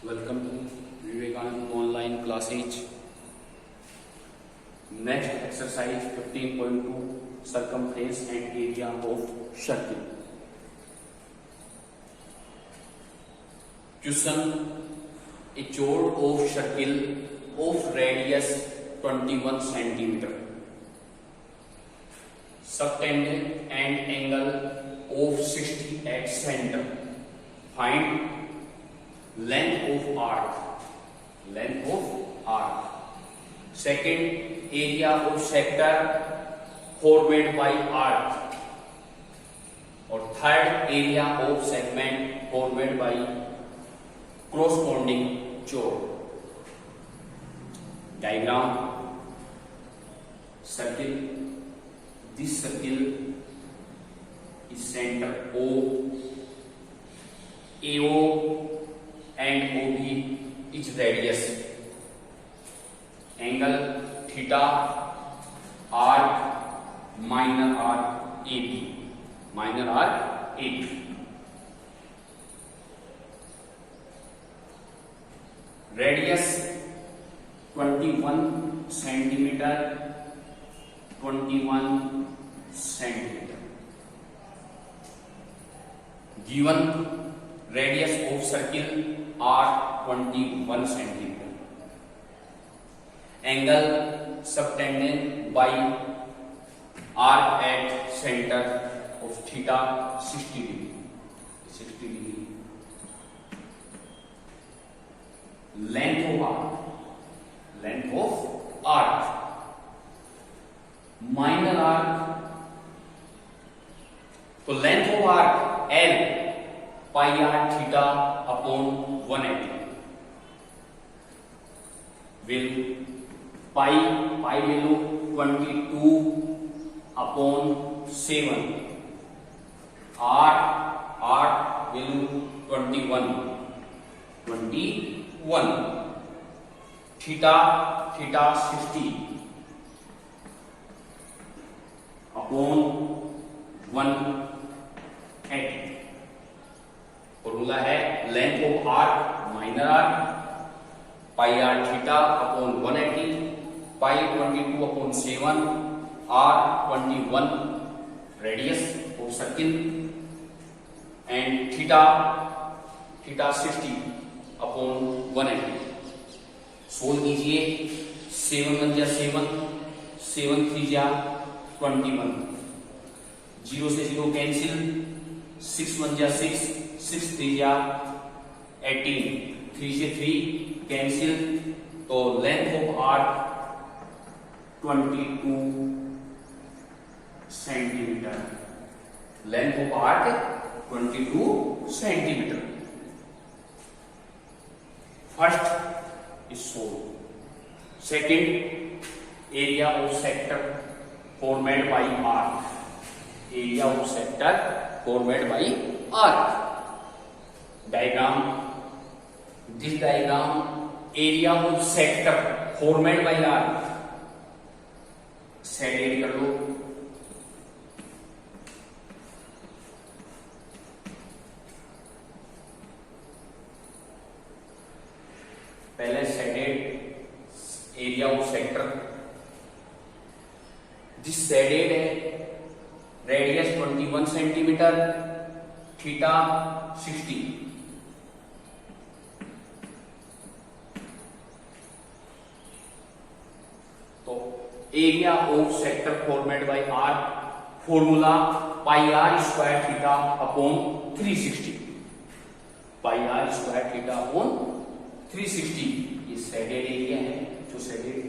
Welcome to Vivekanand online classes. Next exercise 15.2 circumference and area of circle. Question: a chord of circle of radius 21 centimeter, subtended and angle of 60 at center. Find length of arc. Second, area of sector formed by arc. और third, area of segment formed by corresponding chord. Diagram: circle. This circle is center O. AO and OB is radius. Angle theta, arc, minor arc AB. Radius 21 centimeter. Given radius of circle are 21 centimeter. Angle subtended by arc at center of theta 60 degree. Length of arc. Minor arc. तो length of arc L pi r theta upon 180 will pi value 22 upon 7, r value 21, theta 60 upon 180. Formula है length of arc minor arc pi r theta upon 180, pi 22 upon 7, r 21 radius of circle and theta 60 upon 180. Solve कीजिए. 7 1 जा 7, 7 3 जा 21, 0 से 0 cancel. 6 1 जा 6, 6 3 जा 18, 3 से 3 cancel. तो length of arc 22 centimetre. Length of arc 22 centimetre. First is solve. Second, area of sector formed by arc. Area of sector formed by arc. Diagram. This diagram, area of sector formed by arc. Shaded कर लो. पहले shaded area of sector. This shaded है radius 21 centimetre, theta 60. Area of sector formed by arc formula pi r square theta upon 360. Pi r square theta upon 360. ये shaded area है. जो shaded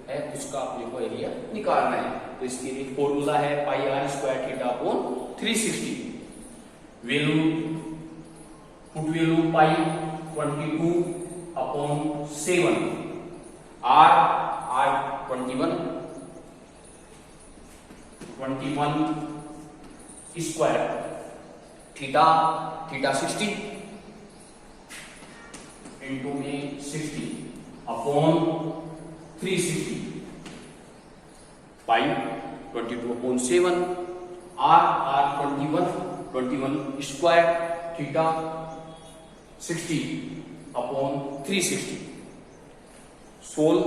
है उसका अपने को एरिया निकालना है. तो इसके लिए फॉर्मूला है pi r square theta upon 360. Value put value pi 22 upon 7, r 21 square, theta 60 into में 60 upon 360. Pi 22 upon 7, r 21 square, theta 60 upon 360. Solve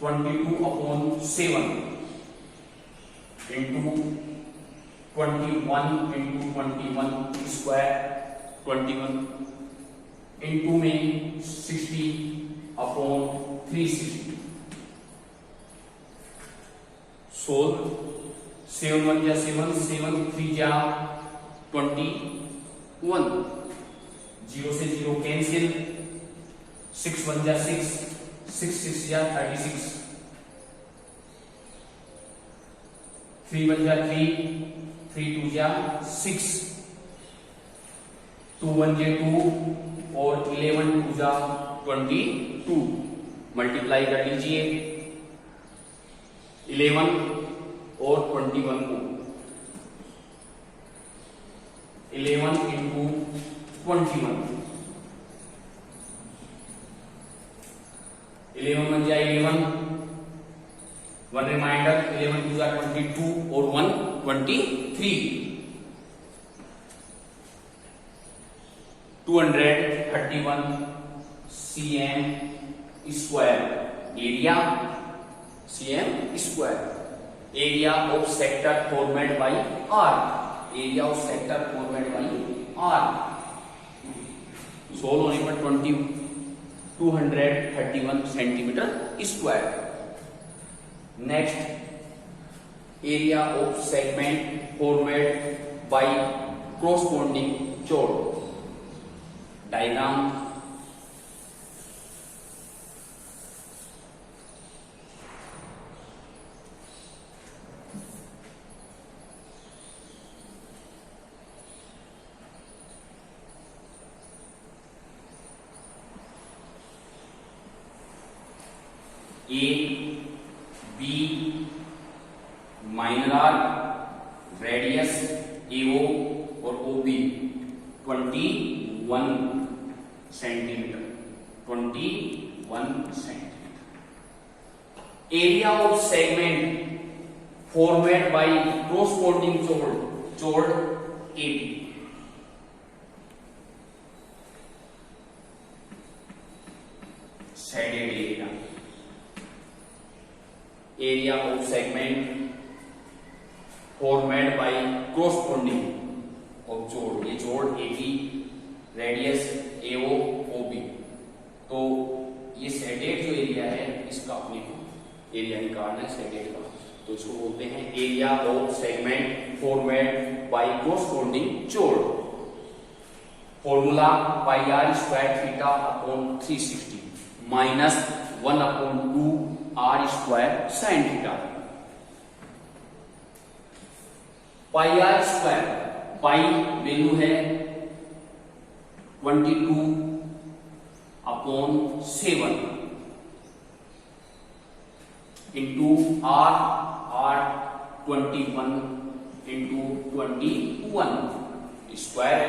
22 upon 7 into 21 into 21 square 21 into में 60 अपॉन 360. सोल्व 7 1 जा 7, 7 3 जा 21, 0 से 0 कैंसिल, 6 1 जा 6, 6 6 जा 36, 3 1 जा 3, 3 2 जा 6, 2 1 जा 2 और 11 2 जा 22. मल्टीप्लाई कर लीजिए 11 और 21 को. 11 इंटू 21, 11 बन जाए 11, 1 रिमाइंडर, 11 टू जा 22 और 1 23. 231 cm square area, cm square area of sector formed by arc, area of sector formed by arc. Solve होने पर 231 centimetre square. Next area of segment formed by corresponding chord. Diagram A B minor arc, radius AO और OB 21 centimetre, 21 centimetre. Area of segment formed by corresponding chord AB. Shaded area, area of segment formed by corresponding of chord, ये जोड़ AB, radius AO OB. तो ये shaded जो area है इसका अपने को एरिया निकालना है शेडेड का, तो इसको बोलते हैं area of segment formed by corresponding chord. Formula pi r square theta upon 360 minus 1 upon 2 r square sine theta. Pi r square, pi value है 22 upon 7 into r 21 into 21 square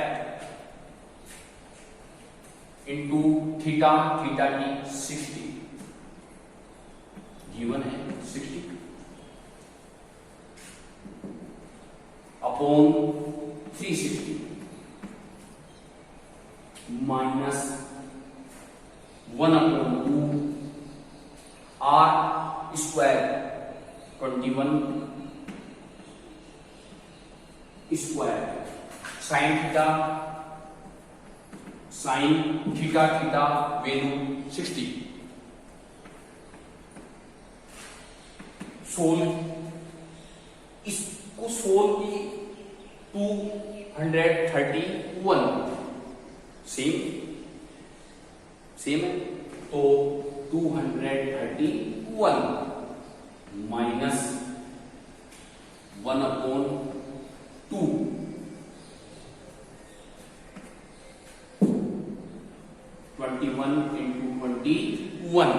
into theta की 60 given है 60 upon 360 minus 1 upon 2 r square 21 square sine theta value 60. Solve, इसको solve की 231 same है, तो 231 minus 1 upon 2 21 into 21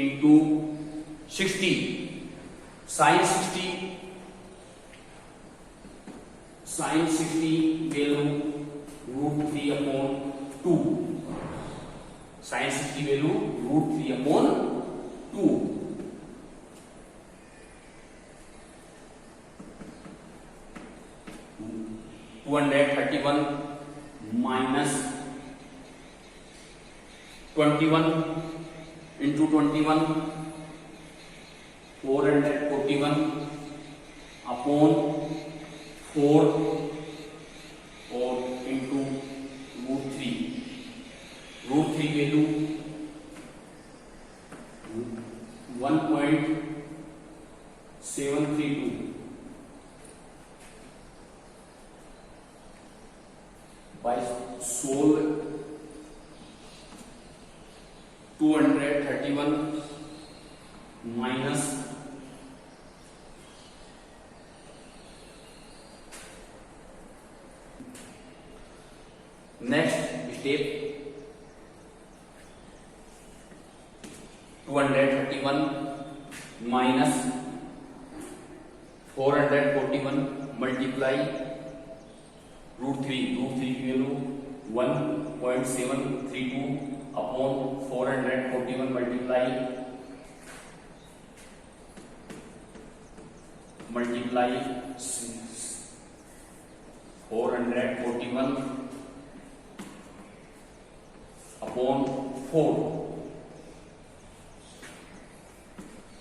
into 60 sine 60 value √3 upon 2, sine 60 value √3 upon 2. 231 minus 21 into 21 441 upon 4 और into root three value 1.732 by सोल 231 minus next step 231 minus 441 multiply root three की value 1.732 upon 441 multiply 441 upon 4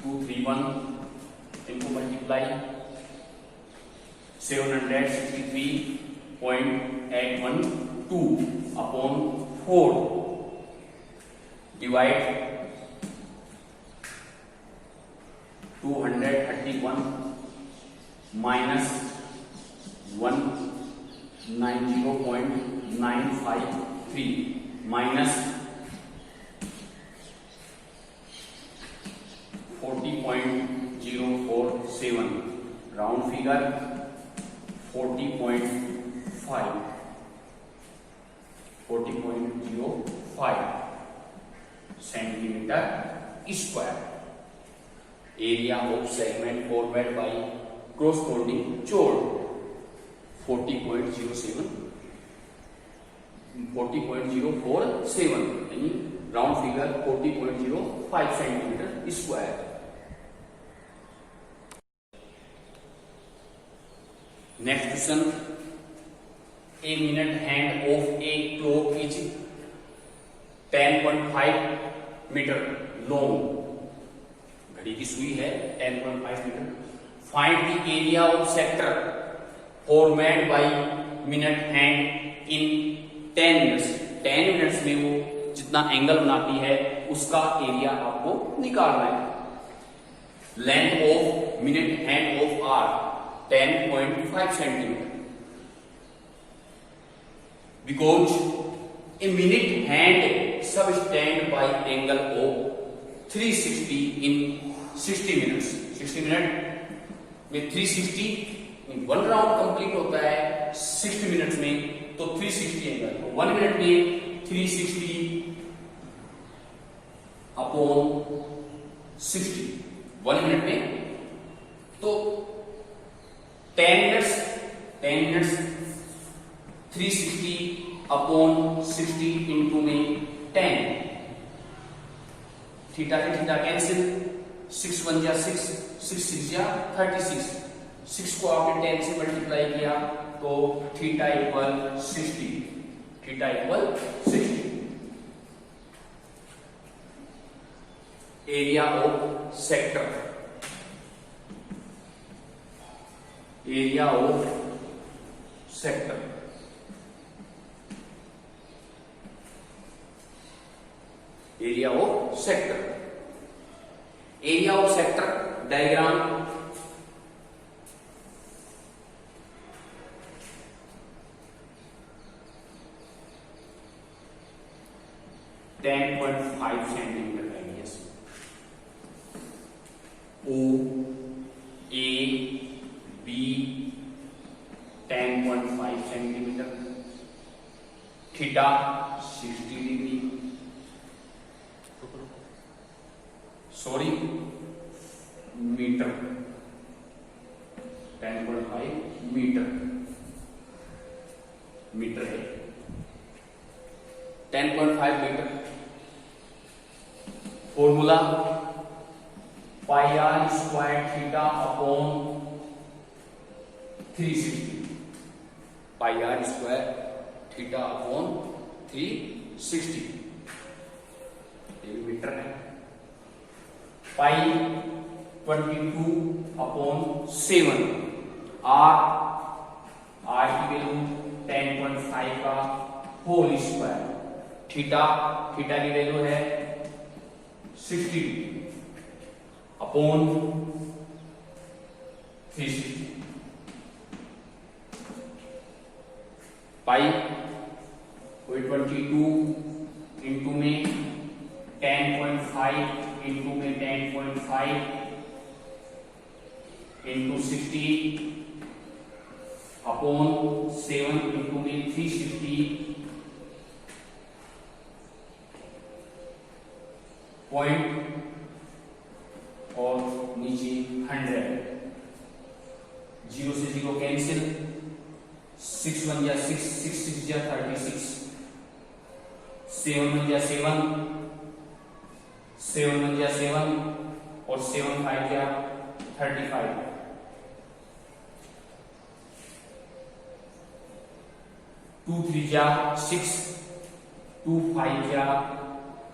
231 इनको multiply 763.812 upon 4 divide 231 minus 190.953 minus 40.047 round figure 40.05 centimetre square area of segment forward by corresponding chord 40.07 यानी round figure 40.05 centimetre square. Next question a minute hand of a clock is 10.5 metre long, घड़ी की सुई है 10.5 metre. Find the area of sector formed by minute hand in 10 minutes. 10 minutes में वो जितना angle बनाती है उसका एरिया आपको निकालना है। Length of minute hand of r 10.5 centimetre. Because a minute hand subtend by angle of 360 in 60 minutes. 60 minute में 360 वन राउंड कंप्लीट होता है 60 मिनट्स में, तो 360 एंगल 1 मिनट में 360 अपॉन 60 1 मिनट में, तो 10 मिनट्स 360 अपॉन 60 इंटू में 10, थीटा से थीटा कैंसिल, 6 1 जा 6, 6 6 जा 36, 6 को आपने 10 से मल्टीप्लाई किया तो theta equal 60, theta equal 60। Area of sector, area of sector, area of sector, area of sector diagram centimetre radius, O A B 10.5 centimetre, theta 60 degree, sorry metre, 10.5 metre, metre है 10.5 metre. Formula pi r square theta upon 360, pi r square theta upon 360, ये भी metre है। Pi 22 upon 7, r की value 10.5 का whole square, theta की value है 60 upon 360, pi 22 into में 10.5 into में 10.5 इंटू 60 अपॉन 7 इंटू में 360 पॉइंट और नीचे 100, 0 से 0 कैंसिल, 6 1 जा 6, 6 6 जा 36, 7 1 जा 7, 7 1 जा 7 और 7 5 जा 35, 2 3 जा 6, 2 5 जा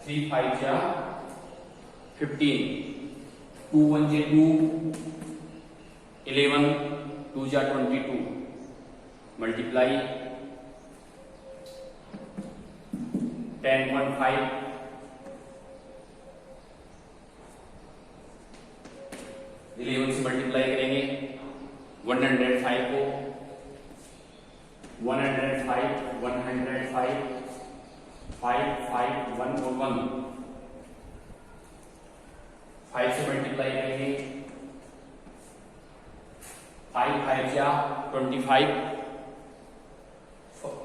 3 5 जा 15, 2 1 जा 2, 11, 2 जा 22, मल्टीप्लाई 10.5 11 से मल्टीप्लाई करेंगे 105 को, 105 105 5 5 1 और 1, 5 से मल्टीप्लाई करेंगे 5 5 जा 25,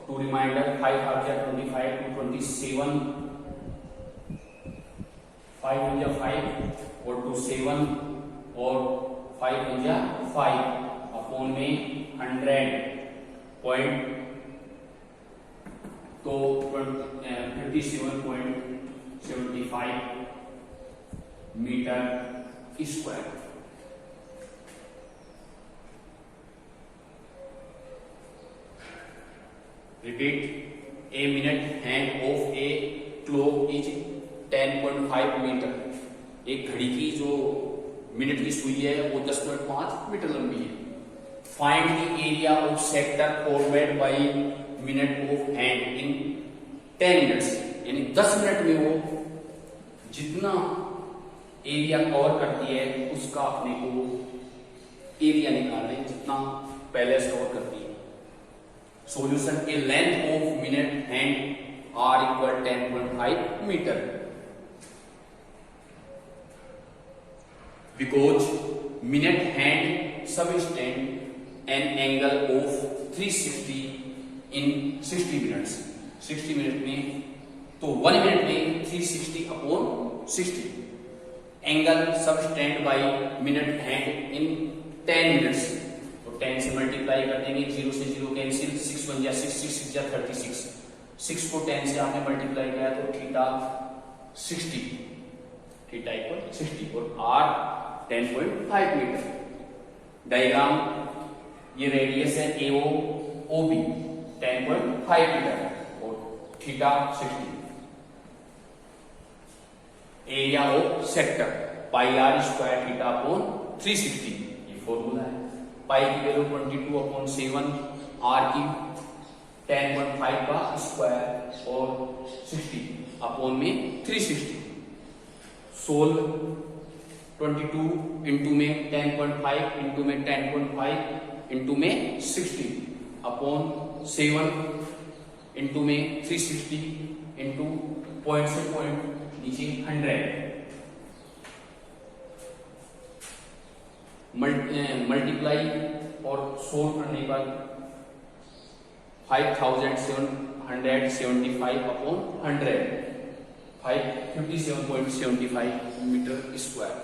टू रिमाइंडर 5 5 जा 25 टू 27, 5 1 जा 5 और 2 7 और 5 1 जा 5 अपॉन में 100 पॉइंट, तो 57.75 metre square. Repeat, a minute hand of a clock is 10.5 metre. एक घड़ी की जो मिनट की सुई है वो 10.5 मीटर लंबी है। Find the area of sector forward by minute of hand in 10 minutes, यानी 10 मिनट में वो जितना एरिया कवर करती है उसका अपने को एरिया निकालना है जितना पहले से कवर करती है। Solution, a length of minute hand r equal 10.5 metre, because minute hand subtend an angle of 360 in 60 minutes. 60 minute में तो 1 मिनट में 360 upon 60, angle subtend by minute hand in 10 minutes, तो 10 से मल्टीप्लाई कर देंगे, 0 से 0 कैंसिल, 6 1 जा 6, 6 6 जा 36, 6 को 10 से आपने मल्टीप्लाई किया तो थीटा 60, थीटा इक्वल 60 और आर 10.5 मीटर। डायग्राम, ये रेडियस है AO OB 10.5 मीटर और theta 60। Area of sector pi r square theta upon 360, ये फॉर्मूला है। पाई की वैल्यू 22 अपॉन 7, आर की 10.5 का स्क्वायर और 60 अपॉन में 360। सोल्व, 22 इंटू में 10.5 इंटू में 10.5 इंटू में 60 अपॉन 7 इंटू में 360 इंटू पॉइंट से पॉइंट नीचे 100, मल्टीप्लाई और सोल्व करने पर 5775 अपॉन 100, 57.75 मीटर स्क्वायर।